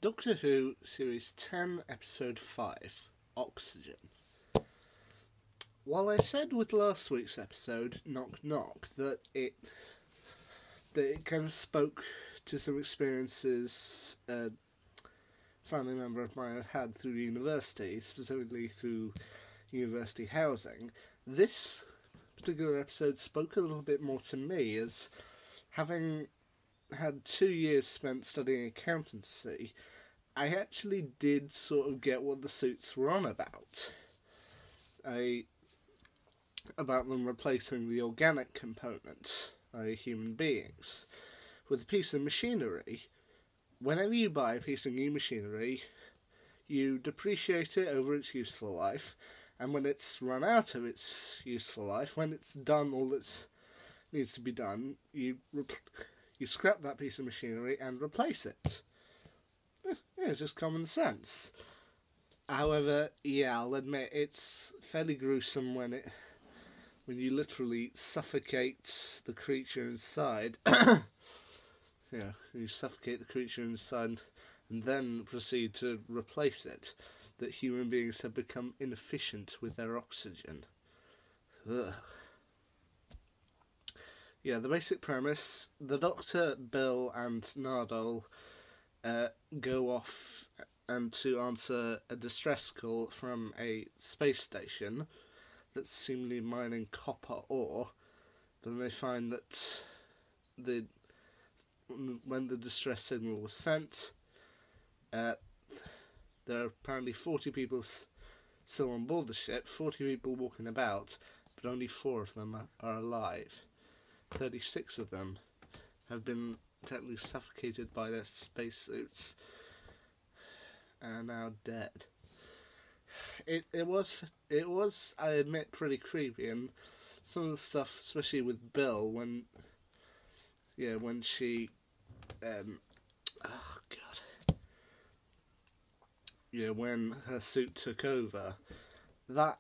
Doctor Who, Series 10, Episode 5, Oxygen. While I said with last week's episode, Knock Knock, that it kind of spoke to some experiences a family member of mine had through university, specifically through university housing, this particular episode spoke a little bit more to me, as having had 2 years spent studying accountancy, I actually did sort of get what the suits were on about. About them replacing the organic components, i.e. human beings, with a piece of machinery. Whenever you buy a piece of new machinery, you depreciate it over its useful life, and when it's run out of its useful life, when it's done all that needs to be done, you scrap that piece of machinery and replace it. Yeah, it's just common sense. However, yeah, I'll admit it's fairly gruesome when you literally suffocate the creature inside. Yeah, you suffocate the creature inside and then proceed to replace it. That human beings have become inefficient with their oxygen. Ugh. Yeah, the basic premise: the Doctor, Bill, and Nardole go off and to answer a distress call from a space station that's seemingly mining copper ore. Then they find that when the distress signal was sent, there are apparently 40 people still on board the ship, 40 people walking about, but only 4 of them are alive. 36 of them have been technically suffocated by their spacesuits and are now dead. It was, I admit, pretty creepy, and some of the stuff, especially with Bill, when she, when her suit took over, that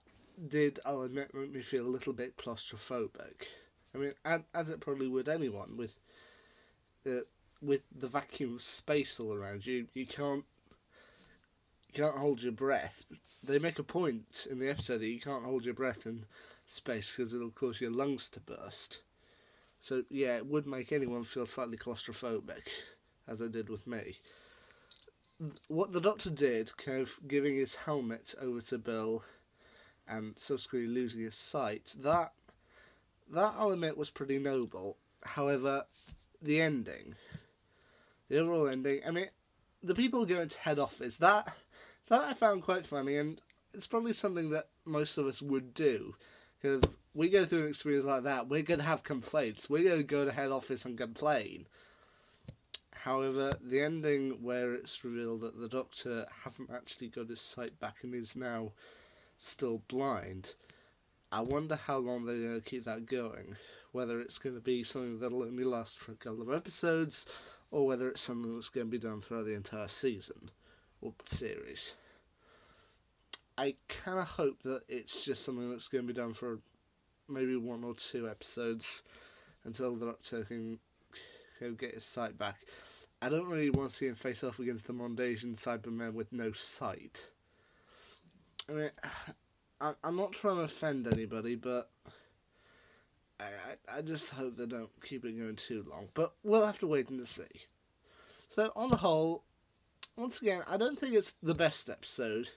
did, I'll admit, make me feel a little bit claustrophobic. I mean, as it probably would anyone with the vacuum of space all around you. You can't hold your breath. They make a point in the episode that you can't hold your breath in space because it'll cause your lungs to burst. So yeah, it would make anyone feel slightly claustrophobic, as it did with me. What the Doctor did, kind of giving his helmet over to Bill and subsequently losing his sight, that I'll admit was pretty noble. However, the overall ending, I mean, the people going to head office, that I found quite funny, and it's probably something that most of us would do. Because we go through an experience like that, we're going to have complaints. We're going to go to head office and complain. However, the ending where it's revealed that the Doctor hasn't actually got his sight back and is now still blind, I wonder how long they're going to keep that going. Whether it's going to be something that'll only last for a couple of episodes, or whether it's something that's going to be done throughout the entire season or series. I kind of hope that it's just something that's going to be done for maybe 1 or 2 episodes until the Doctor can get his sight back. I don't really want to see him face off against the Mondasian Cybermen with no sight. I mean, I'm not trying to offend anybody, but I just hope they don't keep it going too long. But we'll have to wait and see. So, on the whole, once again, I don't think it's the best episode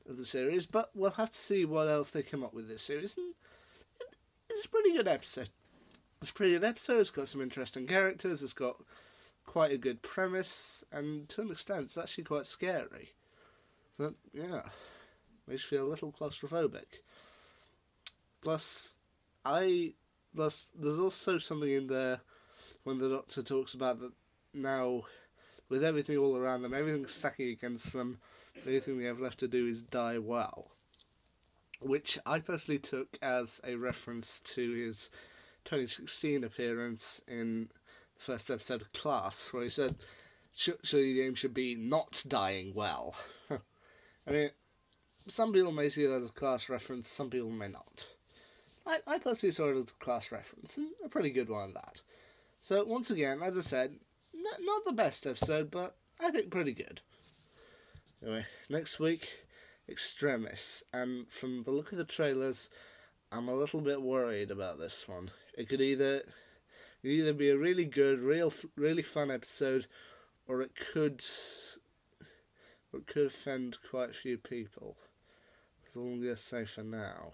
of the series, but we'll have to see what else they come up with this series. And it's a pretty good episode. It's got some interesting characters, it's got quite a good premise, and to an extent, it's actually quite scary. So, yeah, makes you feel a little claustrophobic. Plus, there's also something in there when the Doctor talks about that now, with everything all around them, everything's stacking against them, the only thing they have left to do is die well. Which I personally took as a reference to his 2016 appearance in the first episode of Class, where he said, surely the aim should be not dying well. I mean, some people may see it as a Class reference, some people may not. I personally saw it as a Class reference, and a pretty good one at that. So, once again, as I said, not the best episode, but I think pretty good. Anyway, next week, Extremis, and from the look of the trailers, I'm a little bit worried about this one. It could either be a really good, really fun episode, or it could offend quite a few people. That's all I'm going to say for now.